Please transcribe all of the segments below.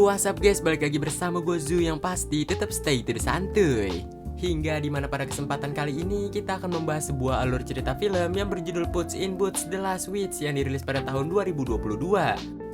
What's up guys, balik lagi bersama gue Zu yang pasti tetap stay to the santuy. Hingga dimana pada kesempatan kali ini kita akan membahas sebuah alur cerita film yang berjudul Puss in Boots: The Last Wish yang dirilis pada tahun 2022.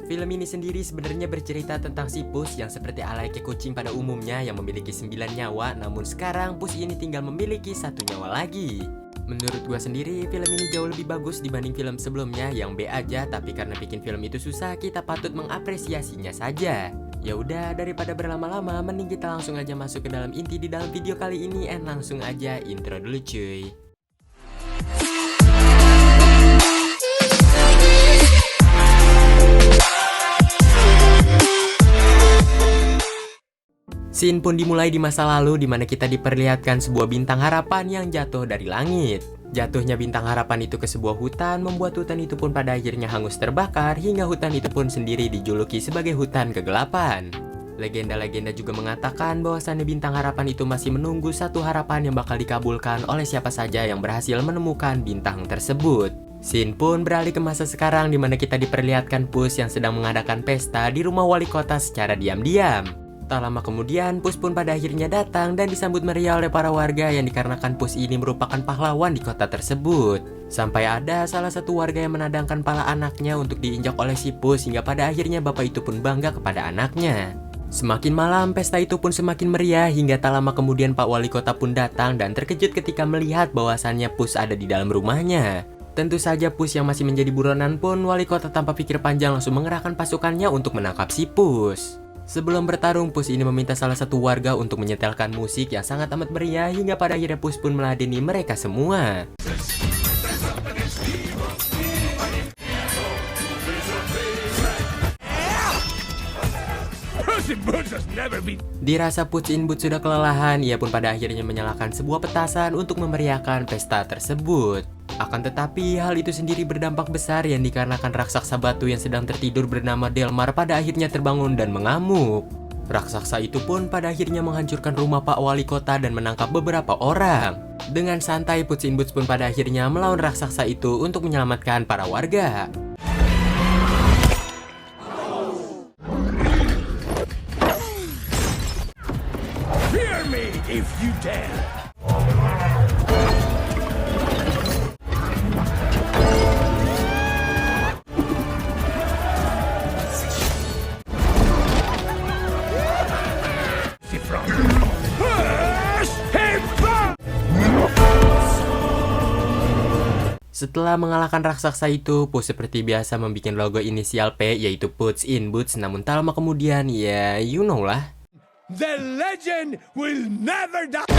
Film ini sendiri sebenarnya bercerita tentang si Puss yang seperti layaknya kucing pada umumnya yang memiliki 9 nyawa, namun sekarang Puss ini tinggal memiliki 1 nyawa lagi. Menurut gua sendiri, film ini jauh lebih bagus dibanding film sebelumnya yang B aja, tapi karena bikin film itu susah, kita patut mengapresiasinya saja. Ya udah, daripada berlama-lama, mending kita langsung aja masuk ke dalam inti di dalam video kali ini, and langsung aja intro dulu cuy. Scene pun dimulai di masa lalu di mana kita diperlihatkan sebuah bintang harapan yang jatuh dari langit. Jatuhnya bintang harapan itu ke sebuah hutan membuat hutan itu pun pada akhirnya hangus terbakar hingga hutan itu pun sendiri dijuluki sebagai hutan kegelapan. Legenda-legenda juga mengatakan bahwasannya bintang harapan itu masih menunggu satu harapan yang bakal dikabulkan oleh siapa saja yang berhasil menemukan bintang tersebut. Scene pun beralih ke masa sekarang di mana kita diperlihatkan Puss yang sedang mengadakan pesta di rumah wali kota secara diam-diam. Tak lama kemudian, Puss pun pada akhirnya datang dan disambut meriah oleh para warga yang dikarenakan Puss ini merupakan pahlawan di kota tersebut. Sampai ada salah satu warga yang menadangkan pala anaknya untuk diinjak oleh si Puss hingga pada akhirnya bapak itu pun bangga kepada anaknya. Semakin malam, pesta itu pun semakin meriah hingga tak lama kemudian Pak Wali Kota pun datang dan terkejut ketika melihat bahwasannya Puss ada di dalam rumahnya. Tentu saja Puss yang masih menjadi buronan pun, Wali Kota tanpa pikir panjang langsung mengerahkan pasukannya untuk menangkap si Puss. Sebelum bertarung, Puss ini meminta salah satu warga untuk menyetelkan musik yang sangat amat meriah hingga pada akhirnya Puss pun meladeni mereka semua. Dirasa Puss in Boots sudah kelelahan, ia pun pada akhirnya menyalakan sebuah petasan untuk memeriahkan pesta tersebut. Akan tetapi hal itu sendiri berdampak besar yang dikarenakan raksasa batu yang sedang tertidur bernama Delmar pada akhirnya terbangun dan mengamuk. Raksasa itu pun pada akhirnya menghancurkan rumah Pak Wali Kota dan menangkap beberapa orang. Dengan santai Puss in Boots pun pada akhirnya melawan raksasa itu untuk menyelamatkan para warga. Fear me if you dare. Setelah mengalahkan raksasa itu, Puss seperti biasa membuat logo inisial P yaitu Puss in Boots, namun tak lama kemudian ya you know lah. The legend will never die.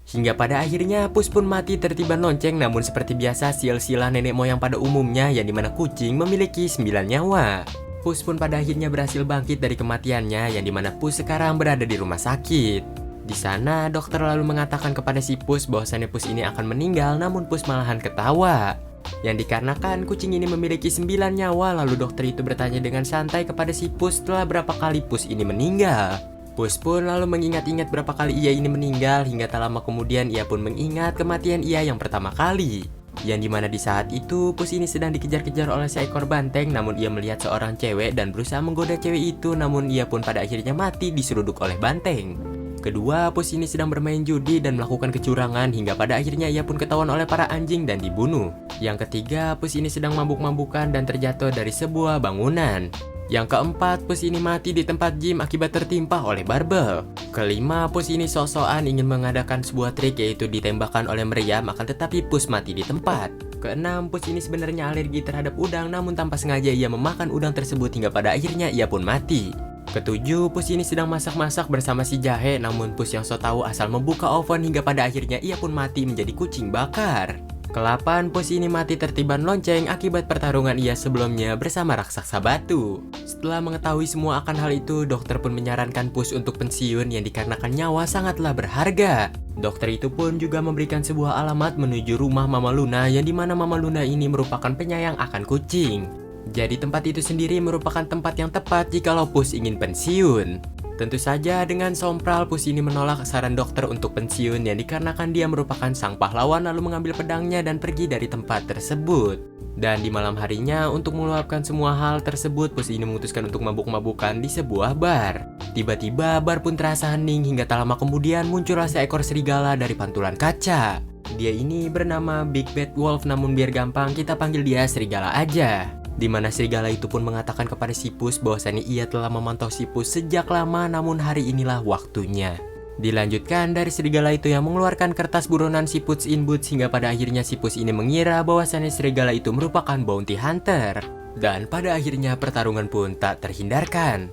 Hingga pada akhirnya Puss pun mati tertiban lonceng, namun seperti biasa silsilah nenek moyang pada umumnya yang dimana kucing memiliki 9 nyawa. Puss pun pada akhirnya berhasil bangkit dari kematiannya yang dimana Puss sekarang berada di rumah sakit. Di sana dokter lalu mengatakan kepada si Puss bahwasannya Puss ini akan meninggal, namun Puss malahan ketawa. Yang dikarenakan kucing ini memiliki 9 nyawa, lalu dokter itu bertanya dengan santai kepada si Puss setelah berapa kali Puss ini meninggal. Puss pun lalu mengingat-ingat berapa kali ia ini meninggal hingga tak lama kemudian ia pun mengingat kematian ia yang pertama kali. Yang dimana di saat itu Puss ini sedang dikejar-kejar oleh seekor banteng, namun ia melihat seorang cewek dan berusaha menggoda cewek itu, namun ia pun pada akhirnya mati diseruduk oleh banteng. Kedua, Puss ini sedang bermain judi dan melakukan kecurangan hingga pada akhirnya ia pun ketahuan oleh para anjing dan dibunuh. Yang ketiga, Puss ini sedang mabuk-mabukan dan terjatuh dari sebuah bangunan. Yang keempat, Puss ini mati di tempat gym akibat tertimpa oleh barbel. Kelima, Puss ini sok-sokan ingin mengadakan sebuah trik yaitu ditembakkan oleh meriam, akan tetapi Puss mati di tempat. Keenam, Puss ini sebenarnya alergi terhadap udang, namun tanpa sengaja ia memakan udang tersebut hingga pada akhirnya ia pun mati. Ketujuh, Puss ini sedang masak-masak bersama si jahe, namun Puss yang so tahu asal membuka oven hingga pada akhirnya ia pun mati menjadi kucing bakar. Kelapan, Puss ini mati tertiban lonceng akibat pertarungan ia sebelumnya bersama raksasa batu. Setelah mengetahui semua akan hal itu, dokter pun menyarankan Puss untuk pensiun yang dikarenakan nyawa sangatlah berharga. Dokter itu pun juga memberikan sebuah alamat menuju rumah Mama Luna yang dimana Mama Luna ini merupakan penyayang akan kucing. Jadi tempat itu sendiri merupakan tempat yang tepat jikalau Puss ingin pensiun. Tentu saja dengan sompral Pus ini menolak saran dokter untuk pensiun yang dikarenakan dia merupakan sang pahlawan lalu mengambil pedangnya dan pergi dari tempat tersebut. Dan di malam harinya untuk meluapkan semua hal tersebut Pus ini memutuskan untuk mabuk-mabukan di sebuah bar. Tiba-tiba bar pun terasa hening hingga tak lama kemudian muncullah seekor serigala dari pantulan kaca. Dia ini bernama Big Bad Wolf namun biar gampang kita panggil dia serigala aja. Di mana serigala itu pun mengatakan kepada si Pus bahwasannya ia telah memantau si Pus sejak lama namun hari inilah waktunya. Dilanjutkan dari serigala itu yang mengeluarkan kertas buronan si Puss in Boots hingga pada akhirnya si Pus ini mengira bahwasannya serigala itu merupakan bounty hunter. Dan pada akhirnya pertarungan pun tak terhindarkan.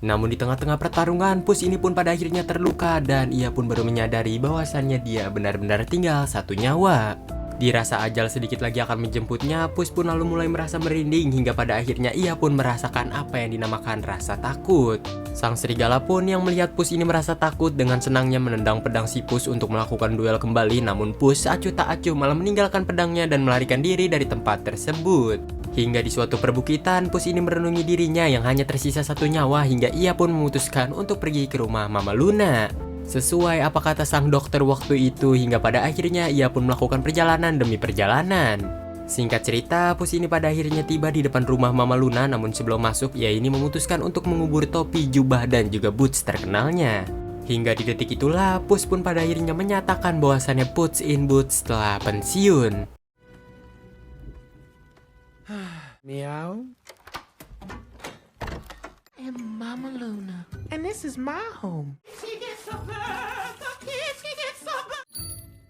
Namun di tengah-tengah pertarungan, Pus ini pun pada akhirnya terluka dan ia pun baru menyadari bahwasannya dia benar-benar tinggal satu nyawa. Dirasa ajal sedikit lagi akan menjemputnya, Pus pun lalu mulai merasa merinding hingga pada akhirnya ia pun merasakan apa yang dinamakan rasa takut. Sang serigala pun yang melihat Pus ini merasa takut dengan senangnya menendang pedang si Pus untuk melakukan duel kembali, namun Pus acuh tak acuh malah meninggalkan pedangnya dan melarikan diri dari tempat tersebut. Hingga di suatu perbukitan, Pus ini merenungi dirinya yang hanya tersisa satu nyawa hingga ia pun memutuskan untuk pergi ke rumah Mama Luna. Sesuai apa kata sang dokter waktu itu hingga pada akhirnya ia pun melakukan perjalanan demi perjalanan. Singkat cerita, Pus ini pada akhirnya tiba di depan rumah Mama Luna namun sebelum masuk ia ini memutuskan untuk mengubur topi, jubah dan juga boots terkenalnya. Hingga di detik itulah Pus pun pada akhirnya menyatakan bahwasannya Puss in Boots telah pensiun. Meow. And Mama Luna. And this is my home. She gets some she gets some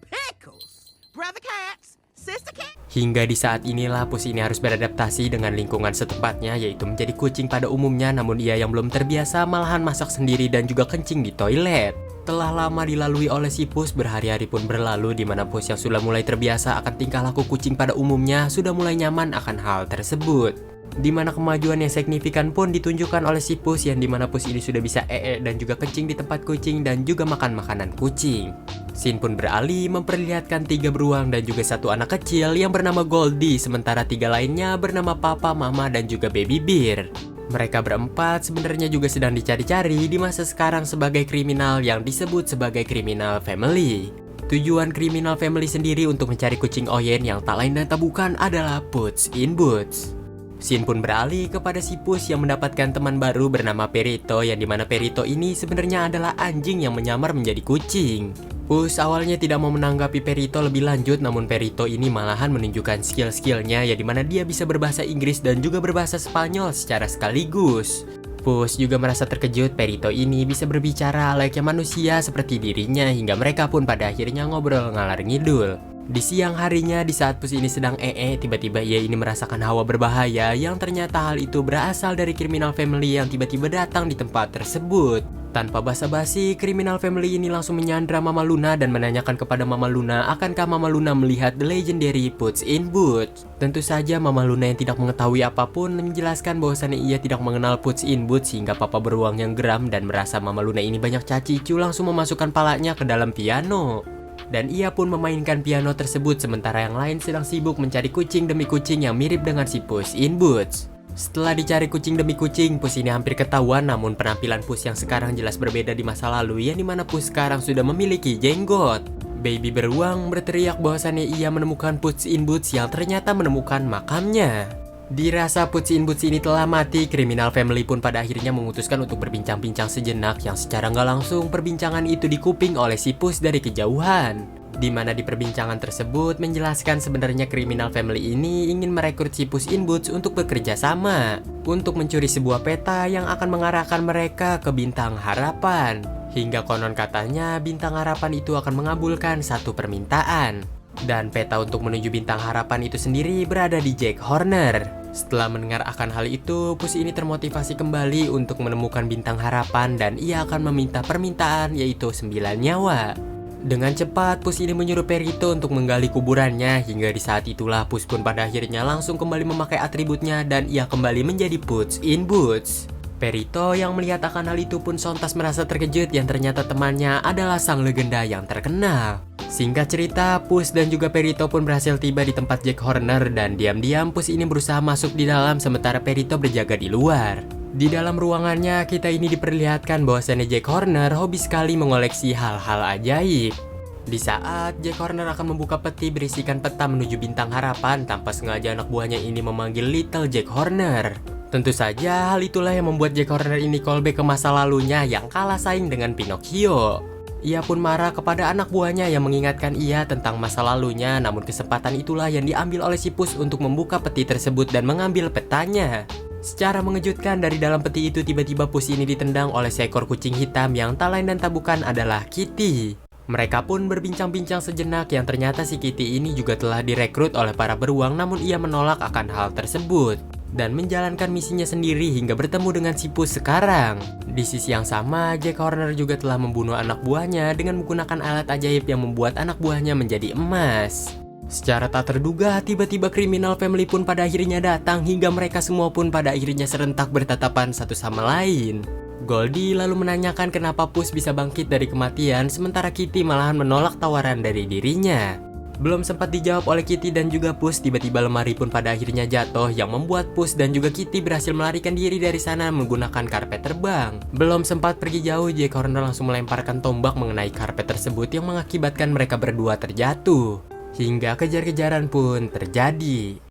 pickles. Brother cats, sister cat. Hingga di saat inilah Pus ini harus beradaptasi dengan lingkungan setempatnya yaitu menjadi kucing pada umumnya, namun ia yang belum terbiasa malahan masak sendiri dan juga kencing di toilet. Telah lama dilalui oleh si Pus, berhari-hari pun berlalu di mana Pus yang sudah mulai terbiasa akan tingkah laku kucing pada umumnya sudah mulai nyaman akan hal tersebut. Di mana kemajuan yang signifikan pun ditunjukkan oleh si Pus yang dimana Pus ini sudah bisa dan juga kencing di tempat kucing dan juga makan makanan kucing. Scene pun beralih memperlihatkan 3 beruang dan juga 1 anak kecil yang bernama Goldie, sementara 3 lainnya bernama Papa, Mama dan juga Baby Bear. Mereka berempat sebenarnya juga sedang dicari-cari di masa sekarang sebagai kriminal yang disebut sebagai Criminal Family. Tujuan Criminal Family sendiri untuk mencari kucing Oyen yang tak lain dan tak bukan adalah Puss in Boots. Scene pun beralih kepada si Pus yang mendapatkan teman baru bernama Perito yang dimana Perito ini sebenarnya adalah anjing yang menyamar menjadi kucing. Pus awalnya tidak mau menanggapi Perito lebih lanjut namun Perito ini malahan menunjukkan skill-skillnya ya dimana dia bisa berbahasa Inggris dan juga berbahasa Spanyol secara sekaligus. Pus juga merasa terkejut Perito ini bisa berbicara layaknya manusia seperti dirinya hingga mereka pun pada akhirnya ngobrol ngalar ngidul. Di siang harinya di saat Pus ini sedang tiba-tiba ia ini merasakan hawa berbahaya yang ternyata hal itu berasal dari Criminal Family yang tiba-tiba datang di tempat tersebut. Tanpa basa-basi, Criminal Family ini langsung menyandra Mama Luna dan menanyakan kepada Mama Luna akankah Mama Luna melihat The Legendary Puss in Boots. Tentu saja Mama Luna yang tidak mengetahui apapun menjelaskan bahwasannya ia tidak mengenal Puss in Boots hingga Papa beruang yang geram dan merasa Mama Luna ini banyak cacicu langsung memasukkan palanya ke dalam piano. Dan ia pun memainkan piano tersebut sementara yang lain sedang sibuk mencari kucing demi kucing yang mirip dengan si Puss in Boots. Setelah dicari kucing demi kucing, Pus ini hampir ketahuan namun penampilan Pus yang sekarang jelas berbeda di masa lalu yang dimana Pus sekarang sudah memiliki jenggot. Baby beruang berteriak bahwasannya ia menemukan Puss in Boots yang ternyata menemukan makamnya. Dirasa Puss in Boots ini telah mati, Criminal Family pun pada akhirnya memutuskan untuk berbincang-bincang sejenak yang secara nggak langsung perbincangan itu dikuping oleh si Pus dari kejauhan. Di mana di perbincangan tersebut menjelaskan sebenarnya Criminal Family ini ingin merekrut si Puss in Boots untuk bekerja sama untuk mencuri sebuah peta yang akan mengarahkan mereka ke Bintang Harapan. Hingga konon katanya Bintang Harapan itu akan mengabulkan satu permintaan. Dan peta untuk menuju Bintang Harapan itu sendiri berada di Jack Horner. Setelah mendengar akan hal itu, Pus ini termotivasi kembali untuk menemukan Bintang Harapan dan ia akan meminta permintaan yaitu 9 nyawa. Dengan cepat, Pus ini menyuruh Perito untuk menggali kuburannya hingga di saat itulah Pus pun pada akhirnya langsung kembali memakai atributnya dan ia kembali menjadi Puss in Boots. Perito yang melihat akan hal itu pun sontas merasa terkejut yang ternyata temannya adalah sang legenda yang terkenal. Singkat cerita, Puss dan juga Perito pun berhasil tiba di tempat Jack Horner dan diam-diam Puss ini berusaha masuk di dalam sementara Perito berjaga di luar. Di dalam ruangannya, kita ini diperlihatkan bahwasannya Jack Horner hobi sekali mengoleksi hal-hal ajaib. Di saat Jack Horner akan membuka peti berisikan peta menuju bintang harapan, tanpa sengaja anak buahnya ini memanggil Little Jack Horner. Tentu saja hal itulah yang membuat Jack Horner ini callback ke masa lalunya yang kalah saing dengan Pinocchio. Ia pun marah kepada anak buahnya yang mengingatkan ia tentang masa lalunya, namun kesempatan itulah yang diambil oleh si Puss untuk membuka peti tersebut dan mengambil petanya. Secara mengejutkan dari dalam peti itu tiba-tiba Puss ini ditendang oleh seekor kucing hitam yang tak lain dan tak bukan adalah Kitty. Mereka pun berbincang-bincang sejenak yang ternyata si Kitty ini juga telah direkrut oleh para beruang, namun ia menolak akan hal tersebut dan menjalankan misinya sendiri hingga bertemu dengan si Puss sekarang. Di sisi yang sama, Jack Horner juga telah membunuh anak buahnya dengan menggunakan alat ajaib yang membuat anak buahnya menjadi emas. Secara tak terduga, tiba-tiba Criminal Family pun pada akhirnya datang hingga mereka semua pun pada akhirnya serentak bertatapan satu sama lain. Goldie lalu menanyakan kenapa Puss bisa bangkit dari kematian sementara Kitty malahan menolak tawaran dari dirinya. Belum sempat dijawab oleh Kitty dan juga Puss, tiba-tiba lemari pun pada akhirnya jatuh yang membuat Puss dan juga Kitty berhasil melarikan diri dari sana menggunakan karpet terbang. Belum sempat pergi jauh, Jack Horner langsung melemparkan tombak mengenai karpet tersebut yang mengakibatkan mereka berdua terjatuh. Hingga kejar-kejaran pun terjadi.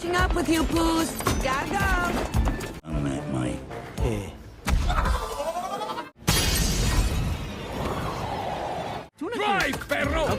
Catching up with you, Puss. Gotta go. I'm at my head. Drive, perro!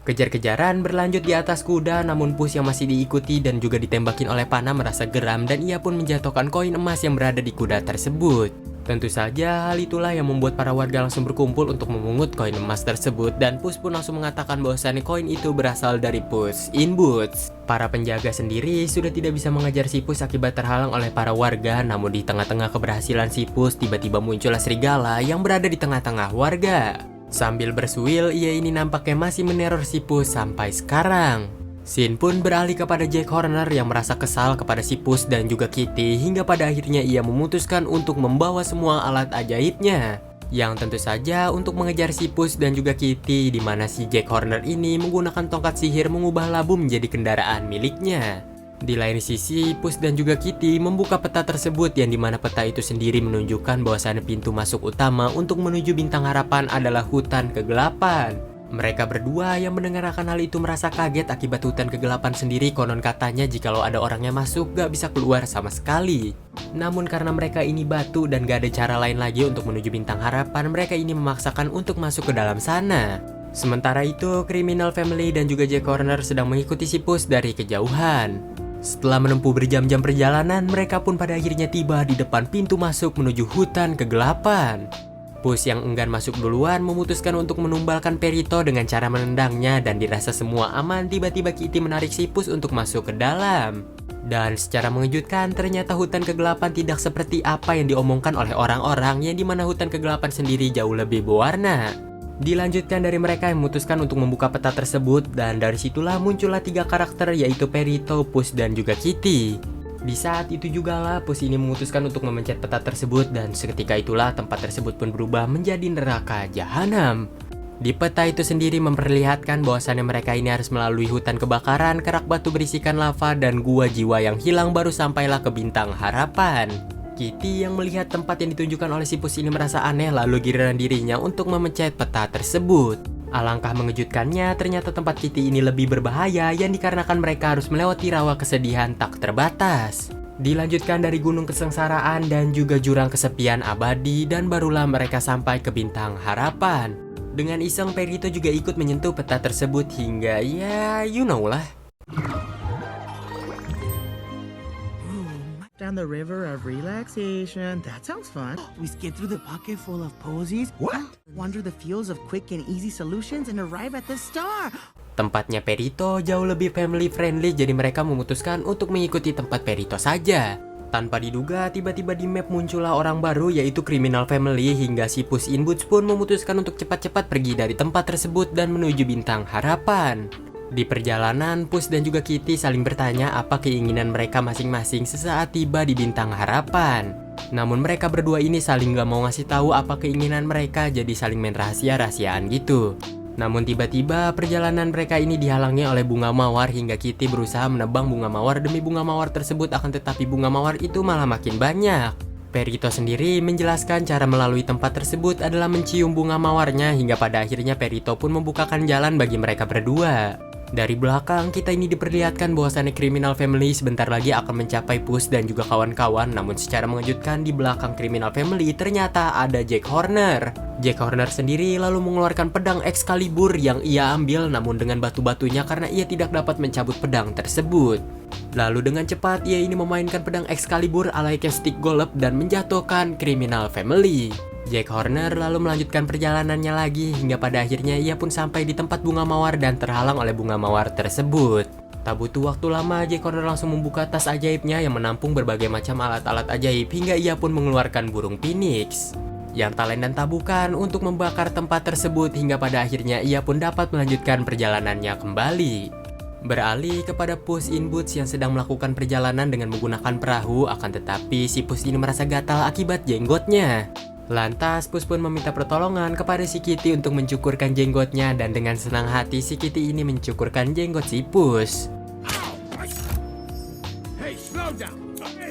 Kejar-kejaran berlanjut di atas kuda, namun Puss yang masih diikuti dan juga ditembakin oleh panah merasa geram dan ia pun menjatuhkan koin emas yang berada di kuda tersebut. Tentu saja hal itulah yang membuat para warga langsung berkumpul untuk memungut koin emas tersebut dan Puss pun langsung mengatakan bahwasannya koin itu berasal dari Puss in Boots. Para penjaga sendiri sudah tidak bisa mengejar si Puss akibat terhalang oleh para warga, namun di tengah-tengah keberhasilan si Puss tiba-tiba muncullah serigala yang berada di tengah-tengah warga. Sambil bersuil, ia ini nampaknya masih meneror si Puss sampai sekarang. Scene pun beralih kepada Jack Horner yang merasa kesal kepada si Puss dan juga Kitty hingga pada akhirnya ia memutuskan untuk membawa semua alat ajaibnya. Yang tentu saja untuk mengejar si Puss dan juga Kitty, di mana si Jack Horner ini menggunakan tongkat sihir mengubah labu menjadi kendaraan miliknya. Di lain sisi, Puss dan juga Kitty membuka peta tersebut yang dimana peta itu sendiri menunjukkan bahwasannya pintu masuk utama untuk menuju bintang harapan adalah hutan kegelapan. Mereka berdua yang mendengarkan hal itu merasa kaget akibat hutan kegelapan sendiri konon katanya jikalau ada orang yang masuk gak bisa keluar sama sekali. Namun karena mereka ini batu dan gak ada cara lain lagi untuk menuju bintang harapan, mereka ini memaksakan untuk masuk ke dalam sana. Sementara itu, Criminal Family dan juga Jack Horner sedang mengikuti si Puss dari kejauhan. Setelah menempuh berjam-jam perjalanan, mereka pun pada akhirnya tiba di depan pintu masuk menuju hutan kegelapan. Puss yang enggan masuk duluan memutuskan untuk menumbalkan Perito dengan cara menendangnya dan dirasa semua aman, tiba-tiba Kitty menarik si Puss untuk masuk ke dalam. Dan secara mengejutkan, ternyata hutan kegelapan tidak seperti apa yang diomongkan oleh orang-orang, yang dimana hutan kegelapan sendiri jauh lebih berwarna. Dilanjutkan dari mereka yang memutuskan untuk membuka peta tersebut dan dari situlah muncullah 3 karakter yaitu Perito, Puss dan juga Kitty. Di saat itu juga lah Puss ini memutuskan untuk memencet peta tersebut dan seketika itulah tempat tersebut pun berubah menjadi neraka jahanam. Di peta itu sendiri memperlihatkan bahwasannya mereka ini harus melalui hutan kebakaran, kerak batu berisikan lava dan gua jiwa yang hilang baru sampailah ke bintang harapan. Kitty yang melihat tempat yang ditunjukkan oleh si Puss ini merasa aneh lalu giliran dirinya untuk memencet peta tersebut. Alangkah mengejutkannya, ternyata tempat Kitty ini lebih berbahaya yang dikarenakan mereka harus melewati rawa kesedihan tak terbatas. Dilanjutkan dari gunung kesengsaraan dan juga jurang kesepian abadi dan barulah mereka sampai ke bintang harapan. Dengan iseng Perito juga ikut menyentuh peta tersebut hingga ya you know lah. Down the river of relaxation. That sounds fun. We skip through the pocket full of posies. What? Wander the fields of quick and easy solutions and arrive at the star. Tempatnya Perito jauh lebih family friendly, jadi mereka memutuskan untuk mengikuti tempat Perito saja. Tanpa diduga, tiba-tiba di map muncullah orang baru yaitu Criminal Family hingga si Puss in Boots pun memutuskan untuk cepat-cepat pergi dari tempat tersebut dan menuju bintang harapan. Di perjalanan, Puss dan juga Kitty saling bertanya apa keinginan mereka masing-masing sesaat tiba di Bintang Harapan. Namun mereka berdua ini saling gak mau ngasih tahu apa keinginan mereka, jadi saling main rahasia-rahasiaan gitu. Namun tiba-tiba perjalanan mereka ini dihalangi oleh bunga mawar hingga Kitty berusaha menebang bunga mawar demi bunga mawar tersebut, akan tetapi bunga mawar itu malah makin banyak. Perito sendiri menjelaskan cara melalui tempat tersebut adalah mencium bunga mawarnya hingga pada akhirnya Perito pun membukakan jalan bagi mereka berdua. Dari belakang kita ini diperlihatkan bahwasannya Criminal Family sebentar lagi akan mencapai Puss dan juga kawan-kawan, namun secara mengejutkan di belakang Criminal Family ternyata ada Jack Horner. Jack Horner sendiri lalu mengeluarkan pedang Excalibur yang ia ambil namun dengan batu-batunya karena ia tidak dapat mencabut pedang tersebut. Lalu dengan cepat ia ini memainkan pedang Excalibur alainya stick golep dan menjatuhkan Criminal Family. Jack Horner lalu melanjutkan perjalanannya lagi hingga pada akhirnya ia pun sampai di tempat bunga mawar dan terhalang oleh bunga mawar tersebut. Tak butuh waktu lama, Jack Horner langsung membuka tas ajaibnya yang menampung berbagai macam alat-alat ajaib hingga ia pun mengeluarkan burung phoenix yang tak lain dan tak bukan untuk membakar tempat tersebut hingga pada akhirnya ia pun dapat melanjutkan perjalanannya kembali. Beralih kepada Puss in Boots yang sedang melakukan perjalanan dengan menggunakan perahu, akan tetapi si Puss ini merasa gatal akibat jenggotnya. Lantas Puss pun meminta pertolongan kepada si Kitty untuk mencukurkan jenggotnya dan dengan senang hati si Kitty ini mencukurkan jenggot si Puss. Hey, slow down.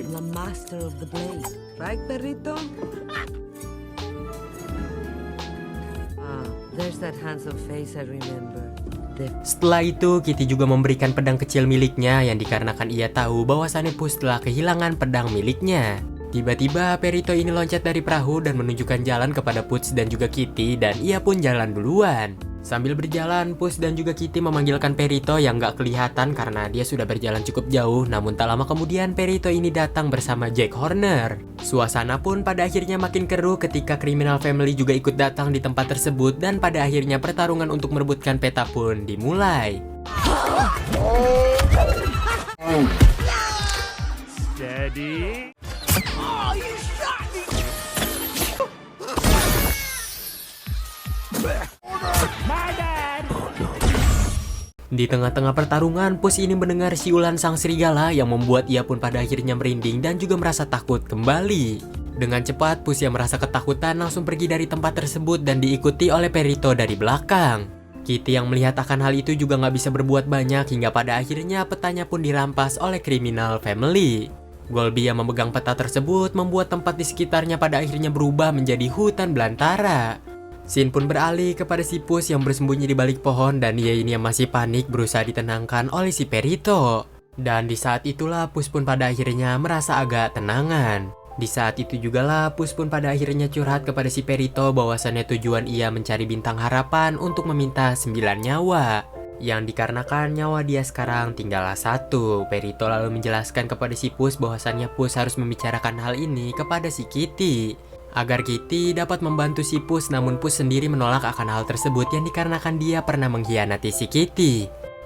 The master of the blade, right, Perrito? There's that handsome face I remember. Setelah itu, Kitty juga memberikan pedang kecil miliknya yang dikarenakan ia tahu bahwasannya Puss telah kehilangan pedang miliknya. Tiba-tiba Perito ini loncat dari perahu dan menunjukkan jalan kepada Puss dan juga Kitty dan ia pun jalan duluan. Sambil berjalan, Puss dan juga Kitty memanggilkan Perito yang gak kelihatan karena dia sudah berjalan cukup jauh. Namun tak lama kemudian Perito ini datang bersama Jack Horner. Suasana pun pada akhirnya makin keruh ketika Criminal Family juga ikut datang di tempat tersebut dan pada akhirnya pertarungan untuk merebutkan peta pun dimulai. Steady. Di tengah-tengah pertarungan, Puss ini mendengar siulan sang serigala yang membuat ia pun pada akhirnya merinding dan juga merasa takut kembali. Dengan cepat, Puss yang merasa ketakutan langsung pergi dari tempat tersebut dan diikuti oleh Perito dari belakang. Kitty yang melihat akan hal itu juga nggak bisa berbuat banyak hingga pada akhirnya petanya pun dirampas oleh Criminal Family. Golby yang memegang peta tersebut membuat tempat di sekitarnya pada akhirnya berubah menjadi hutan belantara. Scene pun beralih kepada si Puss yang bersembunyi di balik pohon dan dia ini yang masih panik berusaha ditenangkan oleh si Perito. Dan di saat itulah Puss pun pada akhirnya merasa agak tenangan. Di saat itu jugalah Puss pun pada akhirnya curhat kepada si Perito bahwasannya tujuan ia mencari Bintang Harapan untuk meminta 9 nyawa. Yang dikarenakan nyawa dia sekarang tinggallah 1. Perito lalu menjelaskan kepada si Puss bahwasannya Puss harus membicarakan hal ini kepada si Kitty agar Kitty dapat membantu si Puss, namun Puss sendiri menolak akan hal tersebut yang dikarenakan dia pernah mengkhianati si Kitty.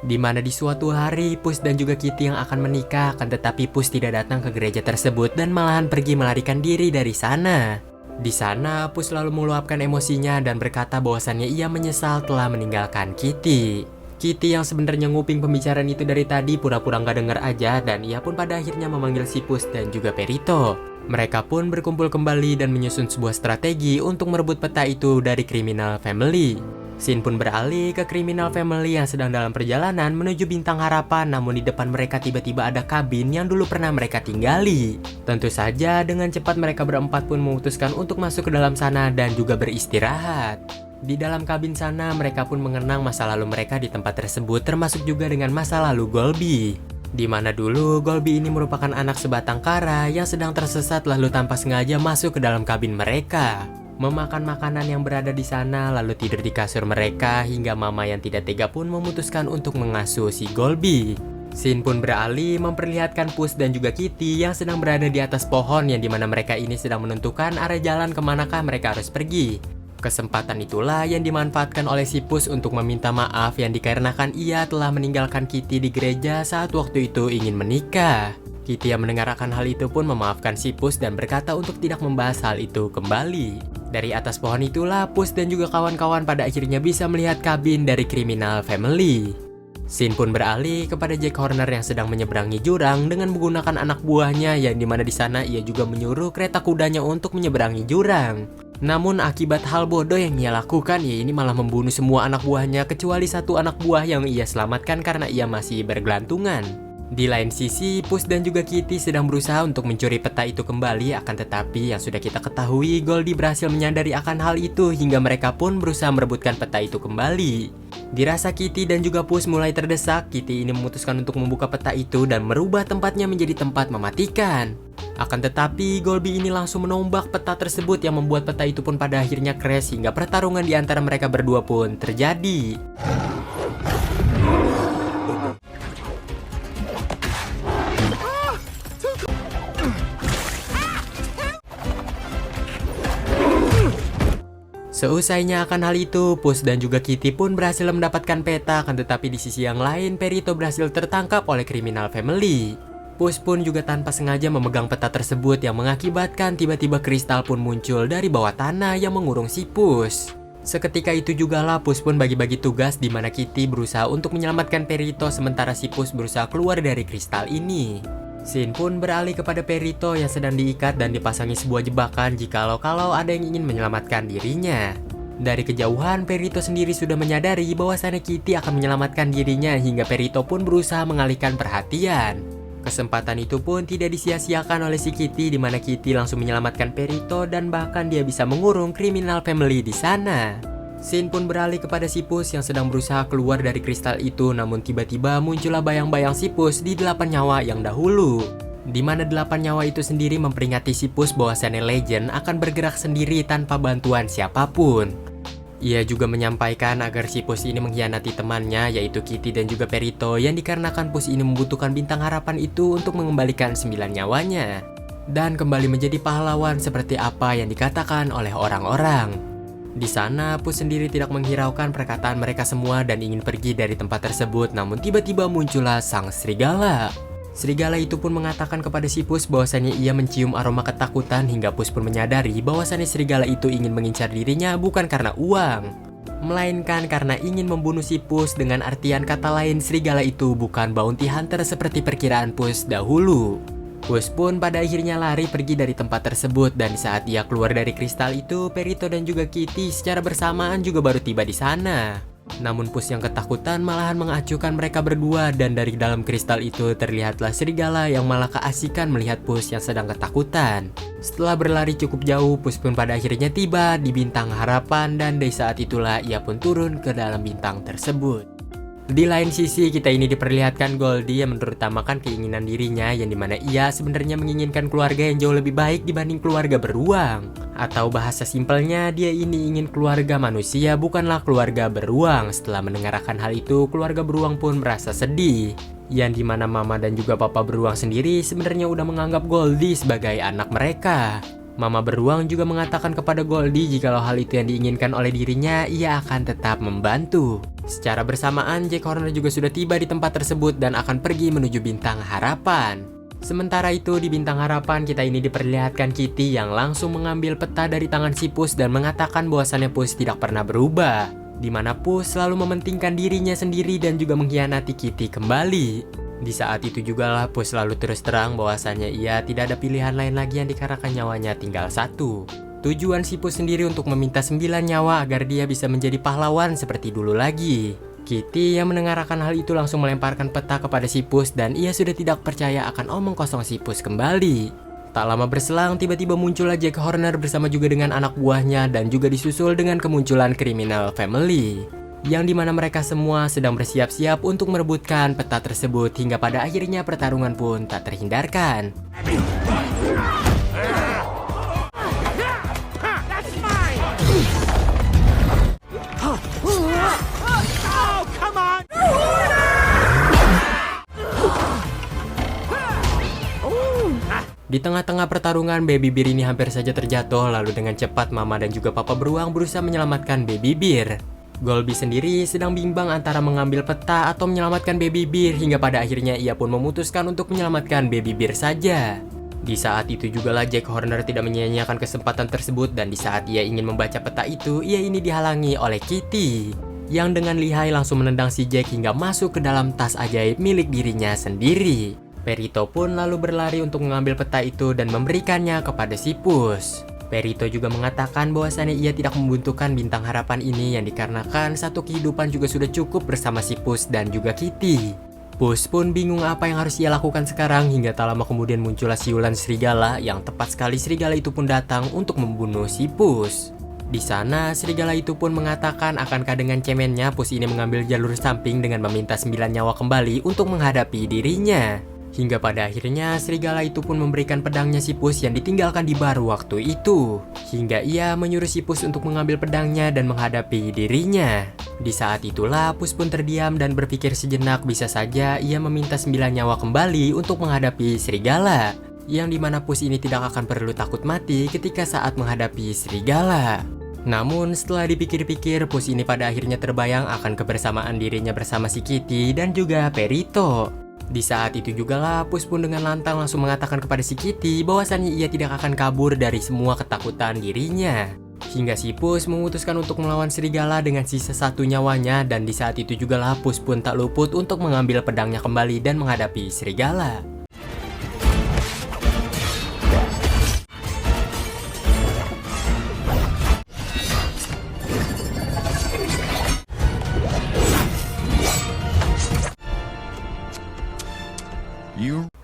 Dimana di suatu hari Puss dan juga Kitty yang akan menikah, akan tetapi Puss tidak datang ke gereja tersebut dan malahan pergi melarikan diri dari sana. Di sana Puss lalu meluapkan emosinya dan berkata bahwasannya ia menyesal telah meninggalkan Kitty. Kitty yang sebenarnya nguping pembicaraan itu dari tadi pura-pura nggak dengar aja dan ia pun pada akhirnya memanggil si Puss dan juga Perito. Mereka pun berkumpul kembali dan menyusun sebuah strategi untuk merebut peta itu dari Criminal Family. Scene pun beralih ke Criminal Family yang sedang dalam perjalanan menuju Bintang Harapan, namun di depan mereka tiba-tiba ada kabin yang dulu pernah mereka tinggali. Tentu saja dengan cepat mereka berempat pun memutuskan untuk masuk ke dalam sana dan juga beristirahat. Di dalam kabin sana mereka pun mengenang masa lalu mereka di tempat tersebut, termasuk juga dengan masa lalu Golby. Di mana dulu Golby ini merupakan anak sebatang kara yang sedang tersesat lalu tanpa sengaja masuk ke dalam kabin mereka, memakan makanan yang berada di sana lalu tidur di kasur mereka hingga mama yang tidak tega pun memutuskan untuk mengasuh si Golby. Scene pun beralih memperlihatkan Puss dan juga Kitty yang sedang berada di atas pohon yang dimana mereka ini sedang menentukan arah jalan kemanakah mereka harus pergi. Kesempatan itulah yang dimanfaatkan oleh si Puss untuk meminta maaf yang dikarenakan ia telah meninggalkan Kitty di gereja saat waktu itu ingin menikah. Kitty yang mendengarkan hal itu pun memaafkan si Puss dan berkata untuk tidak membahas hal itu kembali. Dari atas pohon itulah Puss dan juga kawan-kawan pada akhirnya bisa melihat kabin dari Criminal Family. Scene pun beralih kepada Jack Horner yang sedang menyeberangi jurang dengan menggunakan anak buahnya, yang dimana di sana ia juga menyuruh kereta kudanya untuk menyeberangi jurang. Namun akibat hal bodoh yang ia lakukan, ia ini malah membunuh semua anak buahnya kecuali satu anak buah yang ia selamatkan karena ia masih bergelantungan. Di lain sisi, Puss dan juga Kitty sedang berusaha untuk mencuri peta itu kembali, akan tetapi yang sudah kita ketahui, Goldie berhasil menyadari akan hal itu hingga mereka pun berusaha merebutkan peta itu kembali. Dirasa Kitty dan juga Puss mulai terdesak, Kitty ini memutuskan untuk membuka peta itu dan merubah tempatnya menjadi tempat mematikan. Akan tetapi, Goldie ini langsung menombak peta tersebut yang membuat peta itu pun pada akhirnya crash hingga pertarungan di antara mereka berdua pun terjadi. Seusainya akan hal itu, Puss dan juga Kitty pun berhasil mendapatkan peta, akan tetapi di sisi yang lain, Perito berhasil tertangkap oleh Criminal Family. Puss pun juga tanpa sengaja memegang peta tersebut yang mengakibatkan tiba-tiba kristal pun muncul dari bawah tanah yang mengurung si Puss. Seketika itu jugalah Puss pun bagi-bagi tugas di mana Kitty berusaha untuk menyelamatkan Perito sementara si Puss berusaha keluar dari kristal ini. Scene pun beralih kepada Perito yang sedang diikat dan dipasangi sebuah jebakan jikalau ada yang ingin menyelamatkan dirinya. Dari kejauhan, Perito sendiri sudah menyadari bahwasannya Kitty akan menyelamatkan dirinya hingga Perito pun berusaha mengalihkan perhatian. Kesempatan itu pun tidak disia-siakan oleh si Kitty, di mana Kitty langsung menyelamatkan Perito dan bahkan dia bisa mengurung Criminal Family di sana. Scene pun beralih kepada si Puss yang sedang berusaha keluar dari kristal itu, namun tiba-tiba muncullah bayang-bayang si Puss di 8 nyawa yang dahulu. Di mana 8 nyawa itu sendiri memperingati si Puss bahwasannya Legend akan bergerak sendiri tanpa bantuan siapapun. Ia juga menyampaikan agar si Puss ini mengkhianati temannya yaitu Kitty dan juga Perito, yang dikarenakan Puss ini membutuhkan bintang harapan itu untuk mengembalikan 9 nyawanya dan kembali menjadi pahlawan seperti apa yang dikatakan oleh orang-orang. Di sana, Puss sendiri tidak menghiraukan perkataan mereka semua dan ingin pergi dari tempat tersebut, namun tiba-tiba muncullah sang serigala. Serigala itu pun mengatakan kepada si Puss bahwasannya ia mencium aroma ketakutan hingga Puss pun menyadari bahwasannya serigala itu ingin mengincar dirinya bukan karena uang, melainkan karena ingin membunuh si Puss. Dengan artian kata lain, serigala itu bukan bounty hunter seperti perkiraan Puss dahulu. Puss pun pada akhirnya lari pergi dari tempat tersebut dan saat ia keluar dari kristal itu, Perito dan juga Kitty secara bersamaan juga baru tiba di sana. Namun Puss yang ketakutan malahan mengacuhkan mereka berdua dan dari dalam kristal itu terlihatlah serigala yang malah keasikan melihat Puss yang sedang ketakutan. Setelah berlari cukup jauh, Puss pun pada akhirnya tiba di bintang harapan dan dari saat itulah ia pun turun ke dalam bintang tersebut. Di lain sisi, kita ini diperlihatkan Goldie yang menterutamakan keinginan dirinya, yang dimana ia sebenarnya menginginkan keluarga yang jauh lebih baik dibanding keluarga beruang. Atau bahasa simpelnya, dia ini ingin keluarga manusia, bukanlah keluarga beruang. Setelah mendengar akan hal itu, keluarga beruang pun merasa sedih. Yang dimana mama dan juga papa beruang sendiri sebenarnya udah menganggap Goldie sebagai anak mereka. Mama beruang juga mengatakan kepada Goldie jikalau hal itu yang diinginkan oleh dirinya, ia akan tetap membantu. Secara bersamaan, Jack Horner juga sudah tiba di tempat tersebut dan akan pergi menuju bintang harapan. Sementara itu di bintang harapan kita ini diperlihatkan Kitty yang langsung mengambil peta dari tangan si Puss dan mengatakan bahwasannya Puss tidak pernah berubah, di mana Puss selalu mementingkan dirinya sendiri dan juga mengkhianati Kitty kembali. Di saat itu jugalah Puss selalu terus terang bahwasannya ia tidak ada pilihan lain lagi yang dikarenakan nyawanya tinggal satu. Tujuan si Puss sendiri untuk meminta 9 nyawa agar dia bisa menjadi pahlawan seperti dulu lagi. Kitty yang mendengar akan hal itu langsung melemparkan peta kepada si Puss dan ia sudah tidak percaya akan omong kosong si Puss kembali. Tak lama berselang tiba-tiba muncullah Jack Horner bersama juga dengan anak buahnya dan juga disusul dengan kemunculan Criminal Family. Yang dimana mereka semua sedang bersiap-siap untuk merebutkan peta tersebut hingga pada akhirnya pertarungan pun tak terhindarkan. Di tengah-tengah pertarungan, Baby Bear ini hampir saja terjatuh, lalu dengan cepat Mama dan juga Papa beruang berusaha menyelamatkan Baby Bear. Goldie sendiri sedang bimbang antara mengambil peta atau menyelamatkan Baby Bear hingga pada akhirnya ia pun memutuskan untuk menyelamatkan Baby Bear saja. Di saat itu jugalah Jack Horner tidak menyia-nyiakan kesempatan tersebut dan di saat ia ingin membaca peta itu, ia ini dihalangi oleh Kitty. yang dengan lihai langsung menendang si Jack hingga masuk ke dalam tas ajaib milik dirinya sendiri. Perito pun lalu berlari untuk mengambil peta itu dan memberikannya kepada si Puss. Perito juga mengatakan bahwasannya ia tidak membutuhkan bintang harapan ini yang dikarenakan satu kehidupan juga sudah cukup bersama si Puss dan juga Kitty. Puss pun bingung apa yang harus ia lakukan sekarang hingga tak lama kemudian muncullah siulan serigala yang tepat sekali serigala itu pun datang untuk membunuh si Puss. Di sana, serigala itu pun mengatakan akankah dengan cemennya Puss ini mengambil jalur samping dengan meminta 9 nyawa kembali untuk menghadapi dirinya. Hingga pada akhirnya, serigala itu pun memberikan pedangnya si Puss yang ditinggalkan di bar waktu itu. Hingga ia menyuruh si Puss untuk mengambil pedangnya dan menghadapi dirinya. Di saat itulah, Puss pun terdiam dan berpikir sejenak bisa saja ia meminta 9 nyawa kembali untuk menghadapi serigala. Yang dimana Puss ini tidak akan perlu takut mati ketika saat menghadapi serigala. Namun setelah dipikir-pikir, Puss ini pada akhirnya terbayang akan kebersamaan dirinya bersama si Kitty dan juga Perito. Di saat itu juga lah, Puss pun dengan lantang langsung mengatakan kepada si Kitty bahwasannya ia tidak akan kabur dari semua ketakutan dirinya. Hingga si Puss memutuskan untuk melawan serigala dengan sisa 1 nyawanya, dan di saat itu juga lah Puss pun tak luput untuk mengambil pedangnya kembali dan menghadapi serigala.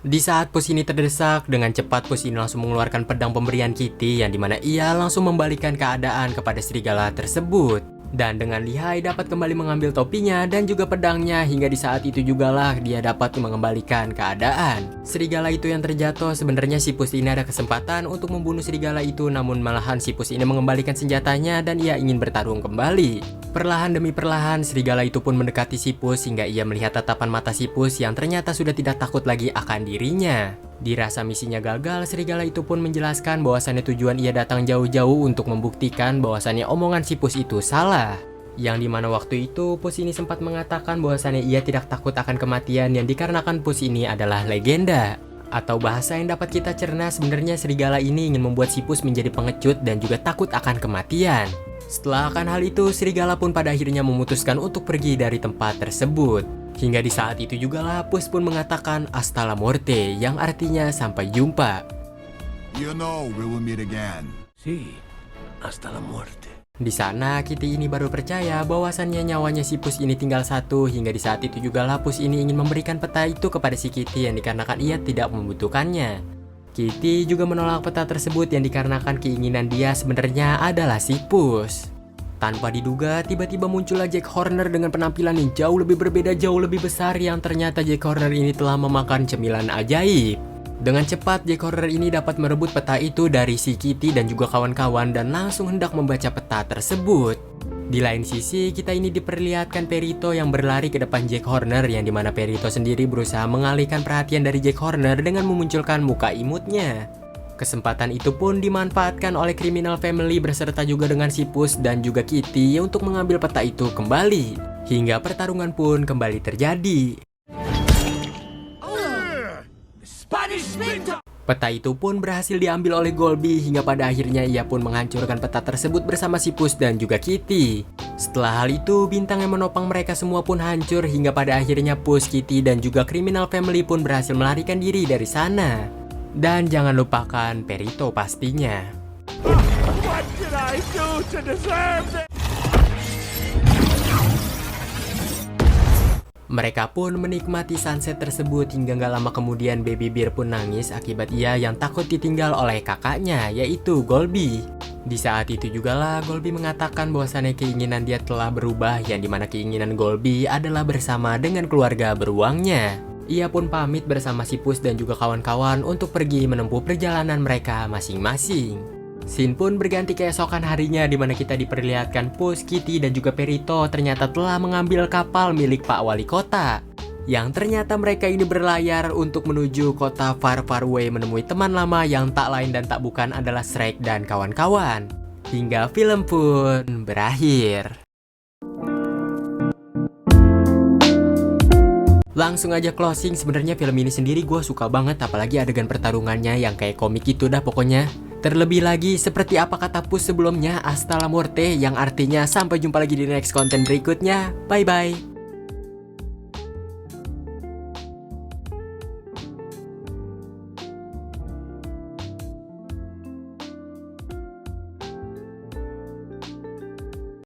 Di saat Puss ini terdesak, dengan cepat Puss ini langsung mengeluarkan pedang pemberian Kitty yang dimana ia langsung membalikan keadaan kepada serigala tersebut. Dan dengan lihai dapat kembali mengambil topinya dan juga pedangnya, hingga di saat itu juga lah dia dapat mengembalikan keadaan. Serigala itu yang terjatuh, sebenarnya si Puss ini ada kesempatan untuk membunuh serigala itu, namun malahan si Puss ini mengembalikan senjatanya dan ia ingin bertarung kembali. Perlahan demi perlahan, serigala itu pun mendekati si Puss hingga ia melihat tatapan mata si Puss yang ternyata sudah tidak takut lagi akan dirinya. Dirasa misinya gagal, serigala itu pun menjelaskan bahwasannya tujuan ia datang jauh-jauh untuk membuktikan bahwasannya omongan si Puss itu salah. Yang dimana waktu itu Puss ini sempat mengatakan bahwasannya ia tidak takut akan kematian yang dikarenakan Puss ini adalah legenda. Atau bahasa yang dapat kita cerna, sebenarnya serigala ini ingin membuat si Puss menjadi pengecut dan juga takut akan kematian. Setelah akan hal itu, serigala pun pada akhirnya memutuskan untuk pergi dari tempat tersebut. Hingga di saat itu juga lah Puss pun mengatakan hasta la muerte, yang artinya sampai jumpa. You know we will meet again. Sí, hasta la muerte. Di sana Kitty ini baru percaya bahwasannya nyawanya si Puss ini tinggal 1, hingga di saat itu juga lah Puss ini ingin memberikan peta itu kepada si Kitty yang dikarenakan ia tidak membutuhkannya. Kitty juga menolak peta tersebut yang dikarenakan keinginan dia sebenarnya adalah si Puss. Tanpa diduga, tiba-tiba muncullah Jack Horner dengan penampilan yang jauh lebih berbeda, jauh lebih besar, yang ternyata Jack Horner ini telah memakan cemilan ajaib. Dengan cepat, Jack Horner ini dapat merebut peta itu dari si Kitty dan juga kawan-kawan dan langsung hendak membaca peta tersebut. Di lain sisi, kita ini diperlihatkan Perito yang berlari ke depan Jack Horner, yang dimana Perito sendiri berusaha mengalihkan perhatian dari Jack Horner dengan memunculkan muka imutnya. Kesempatan itu pun dimanfaatkan oleh Criminal Family beserta juga dengan si Puss dan juga Kitty untuk mengambil peta itu kembali. Hingga pertarungan pun kembali terjadi. Peta itu pun berhasil diambil oleh Golby hingga pada akhirnya ia pun menghancurkan peta tersebut bersama si Puss dan juga Kitty. Setelah hal itu, bintang yang menopang mereka semua pun hancur hingga pada akhirnya Puss, Kitty, dan juga Criminal Family pun berhasil melarikan diri dari sana. Dan jangan lupakan Perito pastinya. What did I do to deserve this? Mereka pun menikmati sunset tersebut hingga gak lama kemudian Baby Bear pun nangis akibat ia yang takut ditinggal oleh kakaknya, yaitu Golby. Di saat itu juga lah Golby mengatakan bahwasannya keinginan dia telah berubah, yang dimana keinginan Golby adalah bersama dengan keluarga beruangnya. Ia pun pamit bersama si Puss dan juga kawan-kawan untuk pergi menempuh perjalanan mereka masing-masing. Scene pun berganti keesokan harinya, dimana kita diperlihatkan Puss, Kitty, dan juga Perito ternyata telah mengambil kapal milik Pak Wali Kota. Yang ternyata mereka ini berlayar untuk menuju kota far far away menemui teman lama yang tak lain dan tak bukan adalah Shrek dan kawan-kawan. Hingga film pun berakhir. Langsung aja closing, sebenarnya film ini sendiri gue suka banget, apalagi adegan pertarungannya yang kayak komik itu dah pokoknya. Terlebih lagi, seperti apa kata Pus sebelumnya, hasta la muerte, yang artinya sampai jumpa lagi di next konten berikutnya. Bye-bye.